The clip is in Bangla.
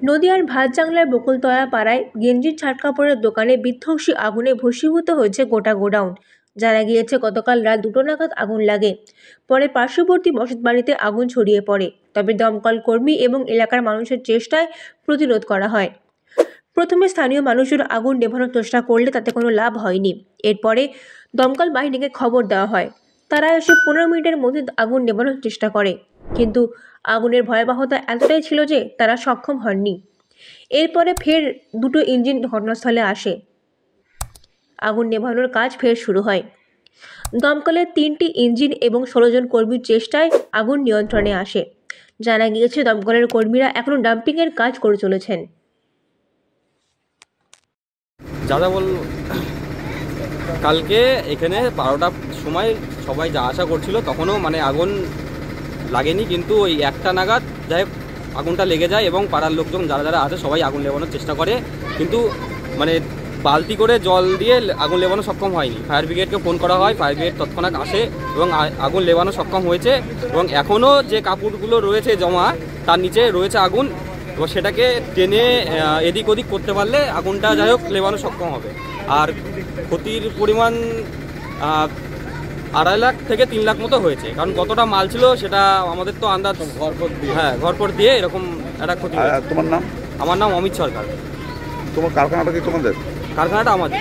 নদিয়ার ভাতজাংলার বকুলতলা পাড়ায় গেঞ্জির ছাট কাপড়ের দোকানে বিধ্বংসী আগুনে ভস্মীভূত হয়েছে গোটা গোডাউন। জানা গিয়েছে গতকাল রাত 2টো নাগাদ আগুন লাগে। পরে পার্শ্ববর্তী বসতবাড়িতে আগুন ছড়িয়ে পড়ে, তবে দমকল কর্মী এবং এলাকার মানুষের চেষ্টায় প্রতিরোধ করা হয়। প্রথমে স্থানীয় মানুষজন আগুন নেভানোর চেষ্টা করলে তাতে কোনো লাভ হয়নি। এরপরে দমকল বাহিনীকে খবর দেওয়া হয়। তারা এসে 15 মিনিটের মধ্যে আগুন নেভানোর চেষ্টা করে, কিন্তু আগুনের ভয়াবহতা এতটাই ছিল যে তারা সক্ষম হননি। এরপরে ফের 2টো ইঞ্জিন ঘটনাস্থলে আসে। আগুন নেভানোর কাজ ফের শুরু হয়। দমকলের 3টি ইঞ্জিন এবং 16 জন কর্মীর চেষ্টায় আগুন নিয়ন্ত্রণে আসে। জানা গিয়েছে দমকলের কর্মীরা এখনো ডাম্পিংয়ের কাজ করে চলেছেন। দাদা বল, কালকে এখানে 12টার সময় সবাই যা আশা করছিল তখনও মানে আগুন লাগেনি, কিন্তু ওই 1টা নাগাদ যাই আগুনটা লেগে যায় এবং পাড়ার লোকজন যারা যারা আছে সবাই আগুন নেভানোর চেষ্টা করে, কিন্তু মানে বালতি করে জল দিয়ে আগুন নেভানো সক্ষম হয়নি। ফায়ার ব্রিগেডকে ফোন করা হয়, ফায়ার ব্রিগেড তৎক্ষণাৎ আসে এবং আগুন নেভানো সক্ষম হয়েছে। এবং এখনও যে কাপড়গুলো রয়েছে জমা তার নিচে রয়েছে আগুন, এবং সেটাকে টেনে এদিক ওদিক করতে পারলে আগুনটা যাই হোক নেভানো সক্ষম হবে। আর ক্ষতির পরিমাণ 2.5 লাখ থেকে 3 লাখ মতো হয়েছে, কারণ কতটা মাল ছিল সেটা আমাদের তো আন্দাজ ঘরপর দিয়ে এরকম একটা ক্ষতি। তোমার নাম? আমার নাম অমিত সরকার। তোমার কারখানাটা কি তোমাদের? কারখানাটা আমাদের।